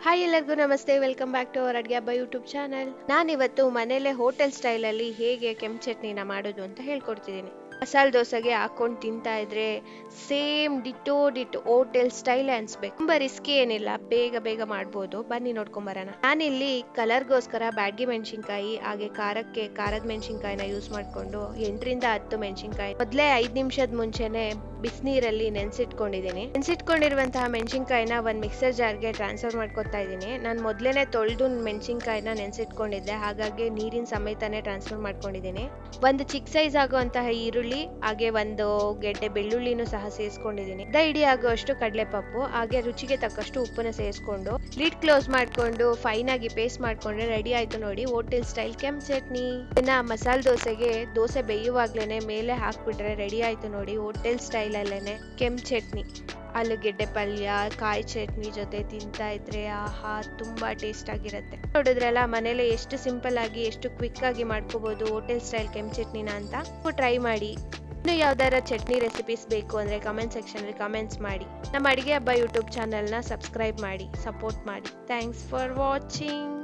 Hi ಎಲ್ಲರಿಗೂ ನಮಸ್ತೆ, welcome back to our ಅಡ್ಗೆ ಹಬ್ಬ ಯೂಟ್ಯೂಬ್ ಚಾನಲ್. ನಾನಿವತ್ತು ಮನೇಲೆ ಹೋಟೆಲ್ ಸ್ಟೈಲಲ್ಲಿ ಹೇಗೆ ಕೆಂಪು ಚಟ್ನಿನ ಮಾಡೋದು ಅಂತ ಹೇಳ್ಕೊಡ್ತಿದ್ದೀನಿ. ಮಸಾಲೆ ದೋಸೆಗೆ ಹಾಕೊಂಡು ತಿಂತಾ ಇದ್ರೆ ಸೇಮ್ ಡಿಟೋ ಹೋಟೆಲ್ ಸ್ಟೈಲ್ ಅನ್ಸ್ಬೇಕು. ತುಂಬಾ ರಿಸ್ಕಿ ಏನಿಲ್ಲ, ಬೇಗ ಬೇಗ ಮಾಡ್ಬೋದು. ಬನ್ನಿ ನೋಡ್ಕೊಂಬರೋಣ. ನಾನಿಲ್ಲಿ ಕಲರ್ಗೋಸ್ಕರ ಬ್ಯಾಡಗಿ ಮೆಣಸಿನ್ಕಾಯಿ ಹಾಗೆ ಖಾರಕ್ಕೆ ಖಾರದ ಮೆಣಸಿನ್ಕಾಯಿನ ಯೂಸ್ ಮಾಡ್ಕೊಂಡು 8ರಿಂದ 10 ಮೆಣಸಿನ್ಕಾಯಿ ಮೊದಲೇ 5 ನಿಮಿಷದ ಮುಂಚೆನೆ ಬಿಸಿನೀರಲ್ಲಿ ನೆನ್ಸಿಟ್ಕೊಂಡಿದ್ದೀನಿ. ನೆನ್ಸಿಟ್ಕೊಂಡಿರುವಂತಹ ಮೆಣಸಿನ್ಕಾಯಿನ ಒಂದು ಮಿಕ್ಸರ್ ಜಾರ್ಗೆ ಟ್ರಾನ್ಸ್ಫರ್ ಮಾಡ್ಕೊತಾ ಇದ್ದೀನಿ. ನಾನು ಮೊದಲೇನೆ ತೊಳೆದು ಮೆಣಸಿನ್ಕಾಯಿನ ನೆನ್ಸಿಟ್ಕೊಂಡಿದ್ದೆ, ಹಾಗಾಗಿ ನೀರಿನ ಸಮೇತನೇ ಟ್ರಾನ್ಸ್ಫರ್ ಮಾಡ್ಕೊಂಡಿದ್ದೀನಿ. ಒಂದು ಚಿಕ್ಕ ಸೈಜ್ ಆಗುವಂತಹ ಈರುಳ್ಳಿ ಹಾಗೆ ಒಂದು ಗೆಡ್ಡೆ ಬೆಳ್ಳುಳ್ಳಿನೂ ಸಹ ಸೇರಿಸ್ಕೊಂಡಿದ್ದೀನಿ. ಇಡೀ ಆಗುವಷ್ಟು ಕಡಲೆಪಪ್ಪು ಹಾಗೆ ರುಚಿಗೆ ತಕ್ಕಷ್ಟು ಉಪ್ಪನ್ನ ಸೇರಿಸ್ಕೊಂಡು ಲಿಡ್ ಕ್ಲೋಸ್ ಮಾಡ್ಕೊಂಡು ಫೈನ್ ಆಗಿ ಪೇಸ್ಟ್ ಮಾಡ್ಕೊಂಡ್ರೆ ರೆಡಿ ಆಯ್ತು ನೋಡಿ ಹೋಟೆಲ್ ಸ್ಟೈಲ್ ಕೆಂಪು ಚಟ್ನಿ. ಇದನ್ನ ಮಸಾಲೆ ದೋಸೆಗೆ ದೋಸೆ ಬೇಯುವಾಗ್ಲೇನೆ ಮೇಲೆ ಹಾಕ್ಬಿಟ್ರೆ ರೆಡಿ ಆಯ್ತು ನೋಡಿ ಹೋಟೆಲ್ ಸ್ಟೈಲ್ ಅಲ್ಲೇನೆ ಕೆಂಪು ಚಟ್ನಿ. ಆಲೂಗೆಡ್ಡೆ ಪಲ್ಯ ಕಾಯಿ ಚಟ್ನಿ ಜೊತೆ ತಿಂತಾ ಇದ್ರೆ ಆಹಾ ತುಂಬಾ ಟೇಸ್ಟ್ ಆಗಿರುತ್ತೆ. ನೋಡಿದ್ರಲ್ಲ ಮನೇಲೆ ಎಷ್ಟು ಸಿಂಪಲ್ ಆಗಿ ಎಷ್ಟು ಕ್ವಿಕ್ ಆಗಿ ಮಾಡ್ಕೋಬಹುದು ಹೋಟೆಲ್ ಸ್ಟೈಲ್ ಕೆಂಪು ಚಟ್ನಿನ ಅಂತ. ಟ್ರೈ ಮಾಡಿ. ಇನ್ನು ಯಾವ್ದಾರ ಚಟ್ನಿ ರೆಸಿಪೀಸ್ ಬೇಕು ಅಂದ್ರೆ ಕಮೆಂಟ್ ಸೆಕ್ಷನ್ ಅಲ್ಲಿ ಕಮೆಂಟ್ಸ್ ಮಾಡಿ. ನಮ್ಮ ಅಡಿಗೆ ಹಬ್ಬ ಯೂಟ್ಯೂಬ್ ಚಾನೆಲ್ನ ಸಬ್ಸ್ಕ್ರೈಬ್ ಮಾಡಿ, ಸಪೋರ್ಟ್ ಮಾಡಿ. Thanks for watching.